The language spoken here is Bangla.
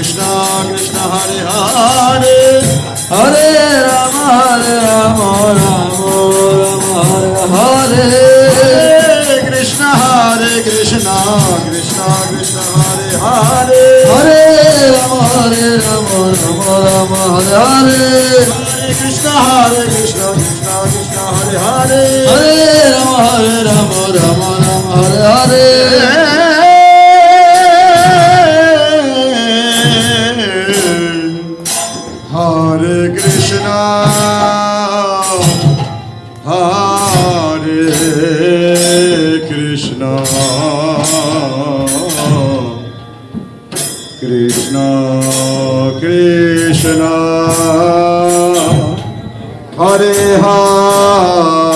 কৃষ্ণ কৃষ্ণ হরে হরে হরে রাম রাম রাম হরে কৃষ্ণ কৃষ্ণ কৃষ্ণ হরে হরে হরে রাম রাম রাম হরে হরে কৃষ্ণ কৃষ্ণ কৃষ্ণ হরে হরে হরে রাম রাম হরে হরে হরে কৃষ্ণ হরে কৃষ্ণ কৃষ্ণ কৃষ্ণ হরে হরে